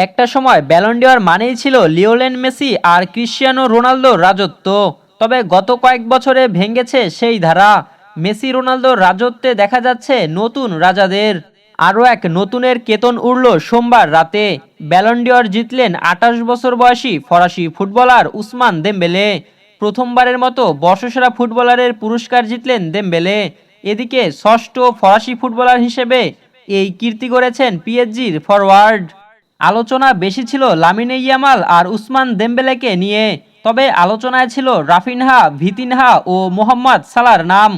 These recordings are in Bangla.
একটা সময় ব্যালন ডি'অর মানেই ছিল লিওনেল মেসি আর ক্রিশ্চিয়ানো রোনালদোর রাজত্ব। তবে গত কয়েক বছরে ভেঙেছে সেই ধারা। মেসি রোনালদোর রাজত্বে দেখা যাচ্ছে নতুন রাজাদের। আরও এক নতুনের কেতন উড়ল সোমবার রাতে। ব্যালন ডি'অর জিতলেন ২৮ বছর বয়সী ফরাসি ফুটবলার উসমান দেমবেলে। প্রথমবারের মতো বর্ষসেরা ফুটবলারের পুরস্কার জিতলেন দেমবেলে। এদিকে ষষ্ঠ ফরাসি ফুটবলার হিসেবে এই কীর্তি গড়েছেন পিএসজির ফরওয়ার্ড। আলোচনা বেশি ছিল লামিনে ইয়ামাল আর উসমান দেমবেলেকে নিয়ে। তবে আলোচনায় ছিল রাফিনহা, ভিতিনহা ও মোহাম্মদ সালার নাম।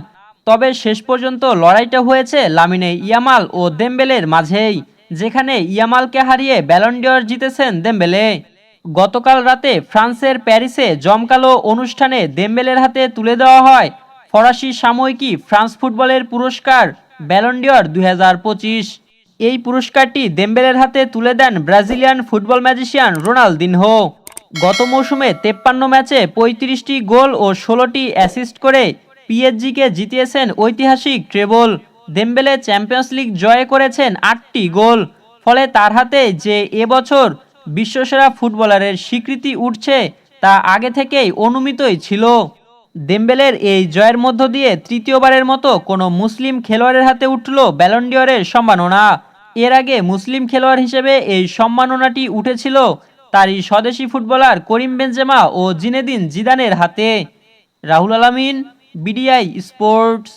তবে শেষ পর্যন্ত লড়াইটা হয়েছে লামিনে ইয়ামাল ও দেমবেলের মাঝেই, যেখানে ইয়ামালকে হারিয়ে ব্যালন ডি'অর জিতেছেন দেমবেলে। গতকাল রাতে ফ্রান্সের প্যারিসে জমকালো অনুষ্ঠানে দেমবেলের হাতে তুলে দেওয়া হয় ফরাসি সাময়িকী ফ্রান্স ফুটবলের পুরস্কার ব্যালন ডি'অর ২০২৫। এই পুরস্কারটি দেমবেলের হাতে তুলে দেন ব্রাজিলিয়ান ফুটবল ম্যাজিশিয়ান রোনালদিনহো। গত মৌসুমে ৫৩ ম্যাচে ৩৫টি গোল ও ১৬টি অ্যাসিস্ট করে পিএসজিকে জিতিয়েছেন ঐতিহাসিক ট্রেবল। দেমবেলে চ্যাম্পিয়ন্স লিগ জয়ে করেছেন ৮টি গোল। ফলে তার হাতে যে এবছর বিশ্বসেরা ফুটবলারের স্বীকৃতি উঠছে তা আগে থেকেই অনুমিতই ছিল। দেমবেলের এই জয়ের মধ্য দিয়ে তৃতীয়বারের মতো কোনো মুসলিম খেলোয়াড়ের হাতে উঠল ব্যালন ডি'অরের সম্মাননা। এর আগে মুসলিম খেলোয়াড় হিসেবে এই সম্মাননাটি উঠেছিল তারই স্বদেশি ফুটবলার করিম বেনজেমা ও জিনেদিন জিদানের হাতে। রাহুল আলামিন, বিডিআই স্পোর্টস।